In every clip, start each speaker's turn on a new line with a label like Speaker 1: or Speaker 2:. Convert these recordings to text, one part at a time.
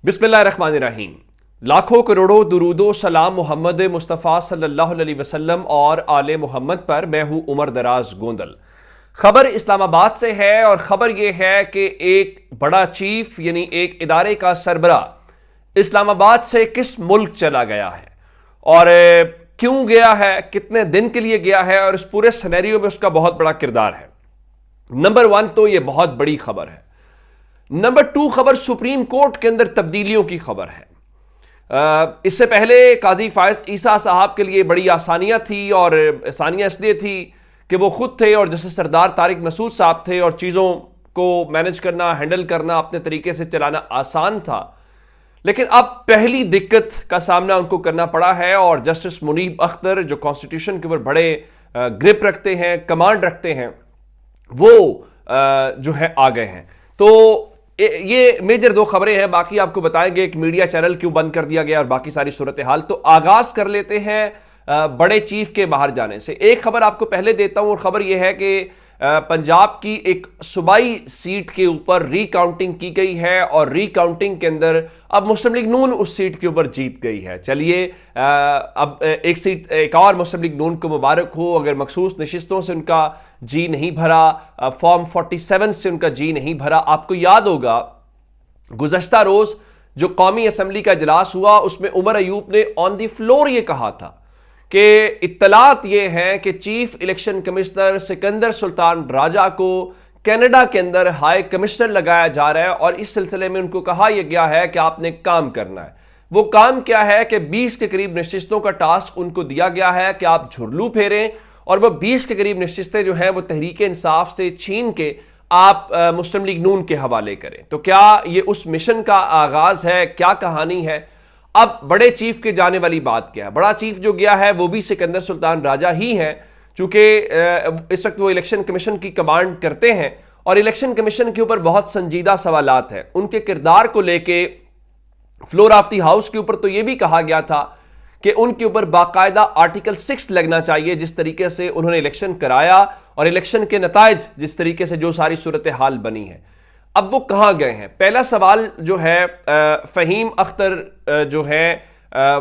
Speaker 1: बिस्मिल्लाहिर्रहमानिर्रहीम। लाखों करोड़ों दुरूदो सलाम मोहम्मद मुस्तफ़ा सल्लल्लाहु अलैहि वसल्लम और आले मोहम्मद पर। मैं हूं उमर दराज गोंदल। खबर इस्लामाबाद से है और खबर यह है कि एक बड़ा चीफ यानी एक इदारे का सरबरा इस्लामाबाद से किस मुल्क चला गया है और क्यों गया है, कितने दिन के लिए गया है और इस पूरे सिनेरियो में उसका बहुत बड़ा किरदार है। नंबर वन तो यह बहुत बड़ी खबर है। नंबर टू, खबर सुप्रीम कोर्ट के अंदर तब्दीलियों की खबर है। इससे पहले काजी फायज ईसा साहब के लिए बड़ी आसानियां थी और आसानियां इसलिए थी कि वो खुद थे और जैसे सरदार तारिक मसूद साहब थे और चीज़ों को मैनेज करना, हैंडल करना, अपने तरीके से चलाना आसान था। लेकिन अब पहली दिक्कत का सामना उनको करना पड़ा है और जस्टिस मुनीब अख्तर जो कॉन्स्टिट्यूशन के ऊपर बड़े ग्रिप रखते हैं, कमांड रखते हैं, वो जो है आ गए हैं। तो ये मेजर दो खबरें हैं, बाकी आपको बताएंगे एक मीडिया चैनल क्यों बंद कर दिया गया और बाकी सारी सूरत हाल। तो आगाज कर लेते हैं बड़े चीफ के बाहर जाने से। एक खबर आपको पहले देता हूं और खबर यह है कि पंजाब की एक सूबाई सीट के ऊपर रीकाउंटिंग की गई है और रीकाउंटिंग के अंदर अब मुस्लिम लीग नून उस सीट के ऊपर जीत गई है। चलिए अब एक सीट एक और मुस्लिम लीग नून को मुबारक हो। अगर मखसूस नशिस्तों से उनका जी नहीं भरा, फॉर्म 47 से उनका जी नहीं भरा। आपको याद होगा गुज़श्ता रोज जो कौमी असम्बली का इजलास हुआ उसमें उमर अयूब ने ऑन द फ्लोर ये कहा था कि इत्तलात ये है कि chief election commissioner Sikandar Sultan Raja को कनाडा के अंदर हाई कमिश्नर लगाया जा रहा है और इस सिलसिले में उनको कहा यह गया है कि आपने काम करना है। वो काम क्या है कि 20 के करीब नशिस्तों का टास्क उनको दिया गया है कि आप झुरलू फेरें और वो 20 के करीब नशिस्तें जो हैं वो तहरीक इंसाफ से छीन के आप मुस्लिम लीग नून के हवाले करें। तो क्या ये उस मिशन का आगाज है, क्या कहानी है? अब बड़े चीफ के जाने वाली बात क्या है? बड़ा चीफ जो गया है वो भी सिकंदर सुल्तान राजा ही है, चूंकि इस वक्त वो इलेक्शन कमीशन की कमांड करते हैं और इलेक्शन कमीशन के ऊपर बहुत संजीदा सवालात हैं। उनके किरदार को लेके फ्लोर ऑफ द हाउस के ऊपर तो यह भी कहा गया था कि उनके ऊपर बाकायदा आर्टिकल 6 लगना चाहिए, जिस तरीके से उन्होंने इलेक्शन कराया और इलेक्शन के नताइज जिस तरीके से जो सारी सूरत हाल बनी है। अब वो कहां गए हैं? पहला सवाल जो है फहीम अख्तर जो है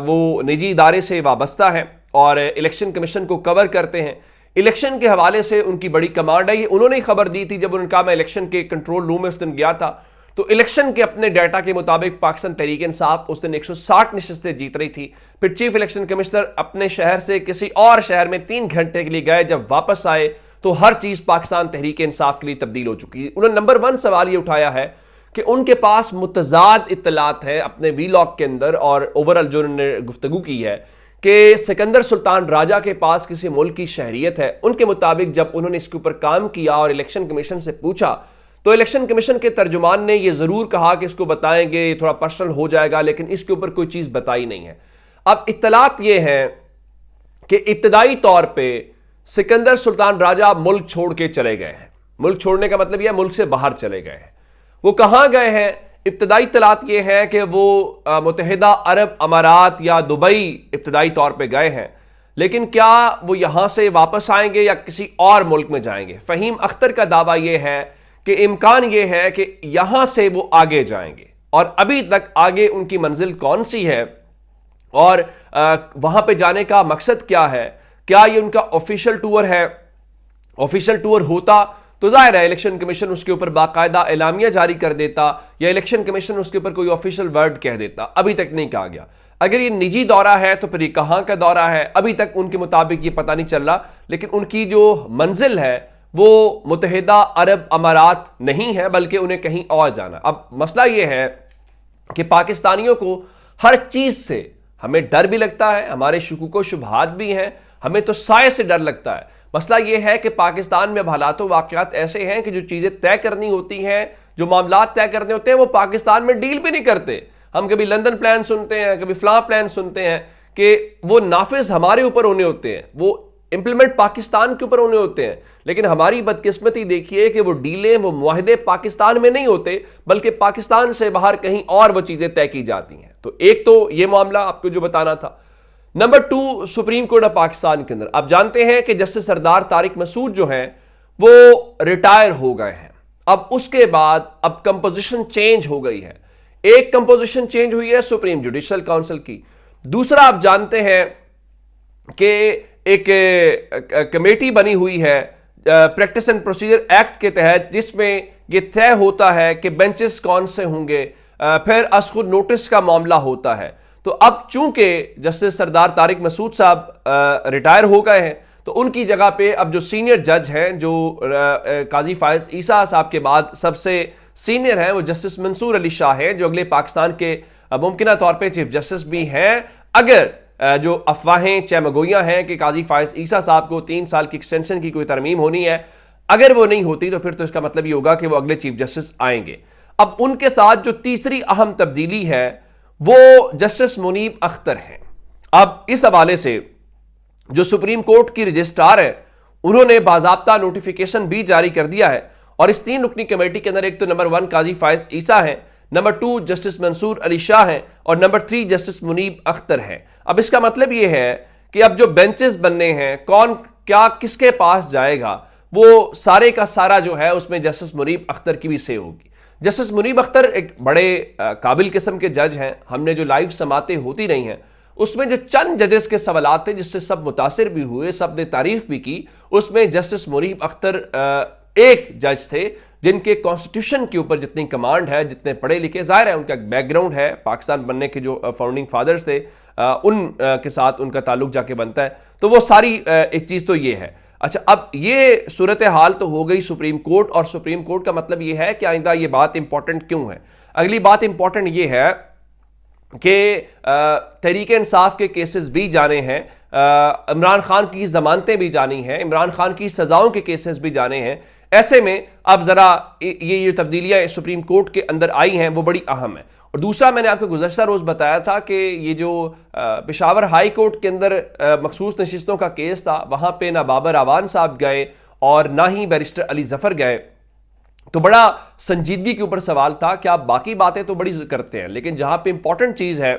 Speaker 1: वो निजी इदारे से वाबस्ता है और इलेक्शन कमीशन को कवर करते हैं। इलेक्शन के हवाले से उनकी बड़ी कमांड है। ये उन्होंने खबर दी थी जब उन्होंने कहा मैं इलेक्शन के कंट्रोल रूम में उस दिन गया था तो इलेक्शन के अपने डाटा के मुताबिक पाकिस्तान तहरीक इंसाफ उस दिन 160 नशिस्तें जीत रही थी। फिर चीफ इलेक्शन कमिश्नर अपने शहर से किसी और शहर में 3 घंटे के लिए गए, जब वापस आए तो हर चीज पाकिस्तान तहरीक इंसाफ के लिए तब्दील हो चुकी है। उन्होंने नंबर 1 सवाल ये उठाया है कि उनके पास मुतजाद इत्तलात है अपने वीलॉग के अंदर और ओवरऑल जो उन्होंने गुफ्तगू की है कि सिकंदर सुल्तान राजा के पास किसी मुल्क की शहरियत है। उनके मुताबिक जब उन्होंने इसके ऊपर काम किया और इलेक्शन कमीशन से पूछा तो इलेक्शन कमीशन के तर्जुमान ने यह जरूर कहा कि इसको बताएंगे, ये थोड़ा पर्सनल हो जाएगा, लेकिन इसके ऊपर कोई चीज बताई नहीं है। अब इत्तलात ये है कि इब्तदाई तौर पर सिकंदर सुल्तान राजा मुल्क छोड़ के चले गए हैं। मुल्क छोड़ने का मतलब यह मुल्क से बाहर चले गए हैं। वो कहां गए हैं? इब्तदाई तलात ये है कि वो मुत्तहिदा अरब अमारात या दुबई इब्तदाई तौर पे गए हैं, लेकिन क्या वो यहां से वापस आएंगे या किसी और मुल्क में जाएंगे? फहीम अख्तर का दावा यह है कि इम्कान यह है कि यहां से वो आगे जाएंगे और अभी तक आगे उनकी मंजिल कौन सी है और वहां पे जाने का मकसद क्या है? क्या ये उनका ऑफिशियल टूर है? ऑफिशियल टूर होता तो जाहिर है इलेक्शन कमीशन उसके ऊपर बाकायदा एलामिया जारी कर देता या इलेक्शन कमीशन उसके ऊपर कोई ऑफिशियल वर्ड कह देता। अभी तक नहीं कहा गया। अगर ये निजी दौरा है तो फिर ये कहां का दौरा है अभी तक उनके मुताबिक ये पता नहीं चल रहा, लेकिन उनकी जो मंजिल है वो मुत्तहिदा अरब अमारात नहीं है बल्कि उन्हें कहीं और जाना। अब मसला ये है कि पाकिस्तानियों को हर चीज से हमें डर भी लगता है, हमारे शुकूक शुबहात भी हैं, हमें तो साए से डर लगता है। मसला यह है कि पाकिस्तान में हालात वाक़यात ऐसे हैं कि जो चीज़ें तय करनी होती हैं, जो मामलात तय करने होते हैं, वो पाकिस्तान में डील भी नहीं करते। हम कभी लंदन प्लान सुनते हैं, कभी फलां प्लान सुनते हैं कि वो नाफिज हमारे ऊपर होने होते हैं, वो इंप्लीमेंट पाकिस्तान के ऊपर होने होते हैं। लेकिन हमारी बदकिस्मती देखिए कि वो डीलें, वो मुआहदे पाकिस्तान में नहीं होते बल्कि पाकिस्तान से बाहर कहीं और वो चीज़ें तय की जाती हैं। तो एक तो ये मामला आपको जो बताना था। Number 2, supreme court of Pakistan के अंदर आप जानते हैं कि जस्टिस सरदार तारिक मसूद जो हैं वो रिटायर हो गए हैं। अब उसके बाद अब कंपोजिशन चेंज हो गई है। एक कंपोजिशन चेंज हुई है सुप्रीम जुडिशियल काउंसिल की। दूसरा, आप जानते हैं कि एक कमेटी बनी हुई है प्रैक्टिस एंड प्रोसीजर एक्ट के तहत, जिसमें यह तय होता है कि बेंचेस कौन से होंगे। फिर असखुद नोटिस का मामला होता है। तो अब चूंकि जस्टिस सरदार तारिक मसूद साहब रिटायर हो गए हैं, तो उनकी जगह पे अब जो सीनियर जज हैं, जो काजी फायज ईसा साहब के बाद सबसे सीनियर हैं, वो जस्टिस मंसूर अली शाह हैं, जो अगले पाकिस्तान के मुमकिन तौर पे चीफ जस्टिस भी हैं। अगर जो अफवाहें चमगोइयां हैं कि काजी फायज ईसा साहब को 3 साल की एक्सटेंशन की कोई तरमीम होनी है, अगर वो नहीं होती तो फिर तो इसका मतलब ये होगा कि वो अगले चीफ जस्टिस आएंगे। अब उनके साथ जो तीसरी अहम तब्दीली है वो जस्टिस मुनीब अख्तर हैं। अब इस हवाले से जो सुप्रीम कोर्ट की रजिस्ट्रार है, उन्होंने बाज़ाब्ता नोटिफिकेशन भी जारी कर दिया है। और इस 3 रुकनी कमेटी के अंदर एक तो नंबर 1 काजी फायज ईसा है, नंबर 2 जस्टिस मंसूर अली शाह हैं, और नंबर 3 जस्टिस मुनीब अख्तर हैं। अब इसका मतलब यह है कि अब जो बेंचेस बनने हैं, कौन क्या किसके पास जाएगा, वो सारे का सारा जो है उसमें जस्टिस मुनीब अख्तर की भी से होगी। जस्टिस मुनीब अख्तर एक बड़े काबिल किस्म के जज हैं। हमने जो लाइव समातें होती रही हैं, उसमें जो चंद जजेस के सवालात थे जिससे सब मुतासिर भी हुए, सब ने तारीफ भी की, उसमें जस्टिस मुनीब अख्तर एक जज थे जिनके कॉन्स्टिट्यूशन के ऊपर जितनी कमांड है, जितने पढ़े लिखे, जाहिर है उनका बैकग्राउंड है, पाकिस्तान बनने के जो फाउंडिंग फादर्स थे उन के साथ उनका ताल्लुक जाके बनता है। तो वो सारी एक चीज तो ये है। अच्छा, अब ये सूरत हाल तो हो गई सुप्रीम कोर्ट, और सुप्रीम कोर्ट का मतलब ये है कि आइंदा ये बात इंपॉर्टेंट क्यों है। अगली बात इंपॉर्टेंट ये है कि तहरीक इंसाफ के केसेस भी जाने हैं, इमरान खान की जमानतें भी जानी हैं, इमरान खान की सजाओं के केसेस भी जाने हैं। ऐसे में अब जरा ये तब्दीलियां सुप्रीम कोर्ट के अंदर आई हैं वो बड़ी अहम है। और दूसरा, मैंने आपको गुज़श्ता रोज़ बताया था कि ये जो पेशावर हाई कोर्ट के अंदर मखसूस नशिस्तों का केस था, वहाँ पे ना बाबर आवान साहब गए और ना ही बैरिस्टर अली जफ़र गए। तो बड़ा संजीदगी के ऊपर सवाल था कि आप बाकी बातें तो बड़ी करते हैं, लेकिन जहाँ पे इंपॉर्टेंट चीज़ है,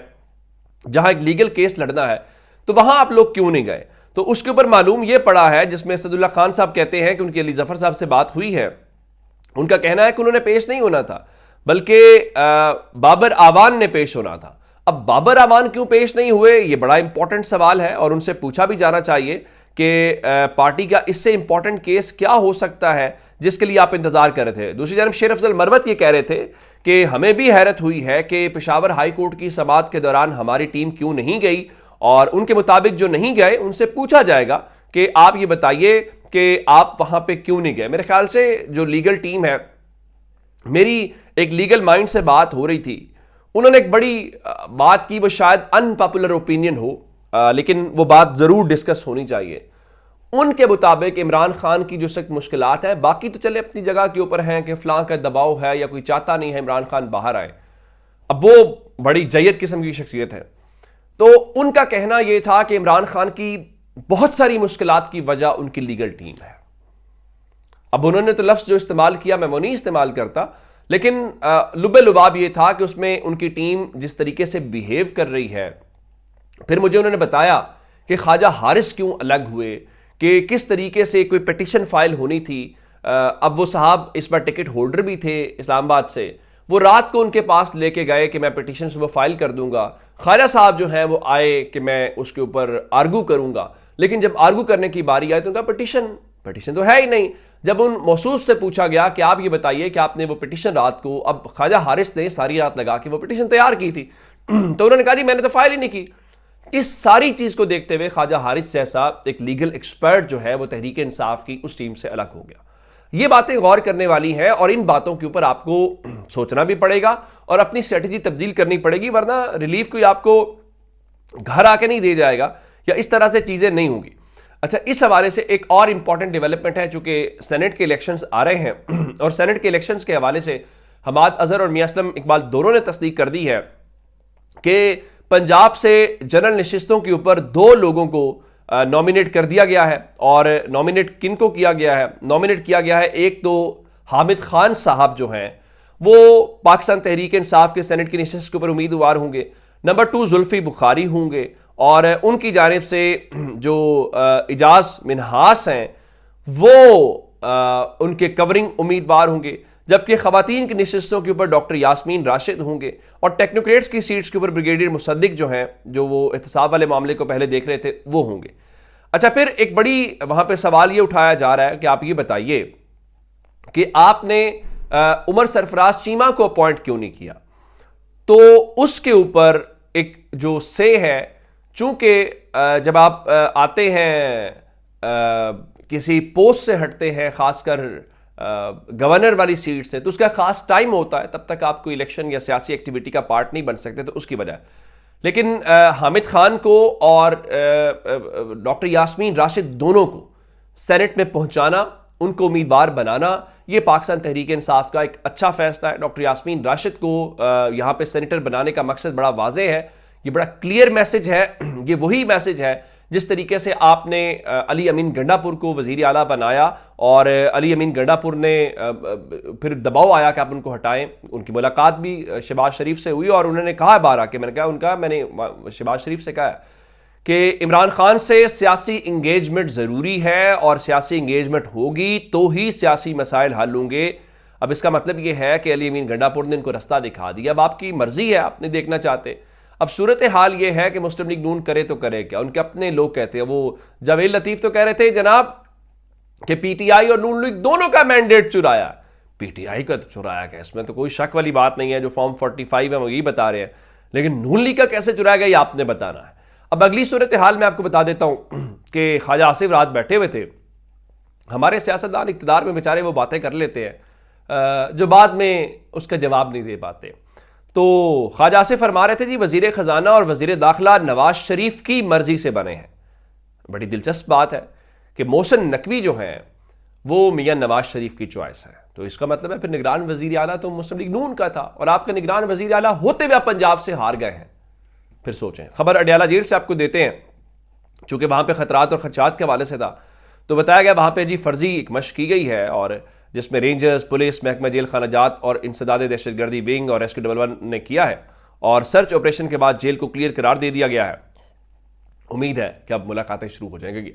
Speaker 1: जहाँ एक लीगल केस लड़ना है, तो वहाँ आप लोग क्यों नहीं गए। तो उसके ऊपर मालूम यह पड़ा है, जिसमें असदुल्ला खान साहब कहते हैं कि उनकी अली जफ़र साहब से बात हुई है। उनका कहना है कि उन्होंने पेश नहीं होना था, बल्कि बाबर आवान ने पेश होना था। अब बाबर आवान क्यों पेश नहीं हुए, यह बड़ा इंपॉर्टेंट सवाल है और उनसे पूछा भी जाना चाहिए कि पार्टी का इससे इंपॉर्टेंट केस क्या हो सकता है जिसके लिए आप इंतजार कर रहे थे। दूसरी जानब शेर अफजल मरवत ये कह रहे थे कि हमें भी हैरत हुई है कि पेशावर हाई कोर्ट की समाअत के दौरान हमारी टीम क्यों नहीं गई, और उनके मुताबिक जो नहीं गए उनसे पूछा जाएगा कि आप ये बताइए कि आप वहां पे क्यों नहीं गए। मेरे ख्याल से जो लीगल टीम है, मेरी एक लीगल माइंड से बात हो रही थी, उन्होंने एक बड़ी बात की, वो शायद अनपॉपुलर ओपिनियन हो, लेकिन वो बात जरूर डिस्कस होनी चाहिए। उनके मुताबिक इमरान खान की जो सख्त मुश्किलात हैं, बाकी तो चले अपनी जगह के ऊपर हैं कि फलां का दबाव है या कोई चाहता नहीं है इमरान खान बाहर आए, अब वो बड़ी जयद किस्म की शख्सियत है। तो उनका कहना यह था कि इमरान खान की बहुत सारी मुश्किलात की वजह उनकी लीगल टीम है। अब उन्होंने तो लफ्ज जो इस्तेमाल किया मैं वो नहीं इस्तेमाल करता, लेकिन लुबे लुबाब यह था कि उसमें उनकी टीम जिस तरीके से बिहेव कर रही है। फिर मुझे उन्होंने बताया कि ख्वाजा हारिस क्यों अलग हुए, कि किस तरीके से कोई पिटीशन फाइल होनी थी। अब वो साहब इस बार टिकट होल्डर भी थे इस्लामाबाद से, वो रात को उनके पास लेके गए कि मैं पिटीशन सुबह फाइल कर दूंगा। ख्वाजा साहब जो हैं वो आए कि मैं उसके ऊपर आर्गू करूंगा, लेकिन जब आर्गू करने की बारी आई तो उनका पिटीशन तो है ही नहीं। जब उन मौसूफ से पूछा गया कि आप ये बताइए कि आपने वो पिटीशन रात को, अब ख्वाजा हारिस ने सारी रात लगा के वो पिटीशन तैयार की थी, तो उन्होंने कहा जी मैंने तो फाइल ही नहीं की। इस सारी चीज को देखते हुए ख्वाजा हारिस जैसा एक लीगल एक्सपर्ट जो है वो तहरीक इंसाफ की उस टीम से अलग हो गया। ये बातें गौर करने वाली हैं और इन बातों के ऊपर आपको सोचना भी पड़ेगा और अपनी स्ट्रेटजी तब्दील करनी पड़ेगी, वरना रिलीफ कोई आपको घर आके नहीं दे जाएगा या इस तरह से चीजें नहीं होंगी। अच्छा, इस हवाले से एक और इंपॉर्टेंट डेवलपमेंट है, चूंकि सेनेट के इलेक्शंस आ रहे हैं और सेनेट के इलेक्शंस के हवाले से हमाद अजहर और मियां असलम इकबाल दोनों ने तस्दीक कर दी है कि पंजाब से जनरल नशिस्तों के ऊपर 2 लोगों को नॉमिनेट कर दिया गया है। और नॉमिनेट किन को किया गया है? नॉमिनेट किया गया है, एक तो हामिद खान साहब जो हैं वो पाकिस्तान तहरीक इंसाफ के सेनेट की नशिस्त के ऊपर उम्मीदवार होंगे। नंबर 2 जुल्फी बुखारी होंगे और उनकी जानिब से जो इजाज मिनहास हैं वो उनके कवरिंग उम्मीदवार होंगे। जबकि खवातीन की नशिस्तों के ऊपर डॉक्टर यास्मीन राशिद होंगे और टेक्नोक्रेट्स की सीट्स के ऊपर ब्रिगेडियर मुसद्दिक जो हैं, जो वो एहतसाब वाले मामले को पहले देख रहे थे, वो होंगे। अच्छा, फिर एक बड़ी वहां पे सवाल ये उठाया जा रहा है कि आप ये बताइए कि आपने उमर सरफराज चीमा को अपॉइंट क्यों नहीं किया। तो उसके ऊपर एक जो से है, चूंकि जब आप आते हैं किसी पोस्ट से हटते हैं, खासकर गवर्नर वाली सीट से, तो उसका खास टाइम होता है, तब तक आप कोई इलेक्शन या सियासी एक्टिविटी का पार्ट नहीं बन सकते, तो उसकी वजह। लेकिन हामिद खान को और डॉक्टर यास्मीन राशिद दोनों को सेनेट में पहुंचाना, उनको उम्मीदवार बनाना, ये पाकिस्तान तहरीक इंसाफ का एक अच्छा फैसला है। डॉक्टर यास्मीन राशिद को यहां पे सेनेटर बनाने का मकसद बड़ा वाज़ेह है, ये बड़ा क्लियर मैसेज है। ये वही मैसेज है जिस तरीके से आपने अली अमीन गंडापुर को वज़ीर आला बनाया और अली अमीन गंडापुर ने फिर दबाव आया कि आप उनको हटाएं। उनकी मुलाकात भी शहबाज शरीफ से हुई और उन्होंने कहा बार आके, मैंने शहबाज शरीफ से कहा कि इमरान खान से सियासी इंगेजमेंट ज़रूरी है और सियासी इंगेजमेंट होगी तो ही सियासी मसाइल हल होंगे। अब इसका मतलब यह है कि अली अमीन गंडापुर ने इनको रास्ता दिखा दिया। अब आपकी मर्जी है, आप नहीं देखना चाहते। अब सूरत हाल ये है कि मुस्लिम लीग नून करे तो करे क्या, उनके अपने लोग कहते हैं। वो जावेद लतीफ तो कह रहे थे जनाब कि पीटीआई और नून लीग दोनों का मैंडेट चुराया। पीटीआई का तो चुराया क्या, इसमें तो कोई शक वाली बात नहीं है। जो फॉर्म 45 है वो यही बता रहे हैं, लेकिन नून लीग का कैसे चुराया गया ये आपने बताना है। अब अगली सूरत हाल मैं आपको बता देता हूं कि ख्वाजा आसिफ रात बैठे हुए थे। हमारे सियासतदान इक़्तिदार में बेचारे वो बातें कर लेते हैं जो बाद में उसका जवाब नहीं दे पाते। तो ख्वाजा आसिफ फरमा रहे थे जी वज़ीर ख़जाना और वज़ीर दाखिला नवाज शरीफ की मर्जी से बने हैं। बड़ी दिलचस्प बात है कि मोहसिन नकवी जो हैं वो मियां नवाज शरीफ की चॉइस है। तो इसका मतलब है फिर निगरान वज़ीर आला तो मुस्लिम लीग नून का था और आपका निगरान वज़ीर आला होते हुए आप पंजाब से हार गए हैं। फिर सोचें। खबर अडयाला जेल से आपको देते हैं, चूंकि वहां पर खतरात और खदशात के हवाले से था, तो बताया गया वहां पर जी फर्जी एक मशक की गई है और जिसमें रेंजर्स, पुलिस, महकमा जेल खाना जात और इंसदाद दहशतगर्दी विंग और SQ11 ने किया है और सर्च ऑपरेशन के बाद जेल को क्लियर करार दे दिया गया है। उम्मीद है कि अब मुलाकातें शुरू हो जाएंगी।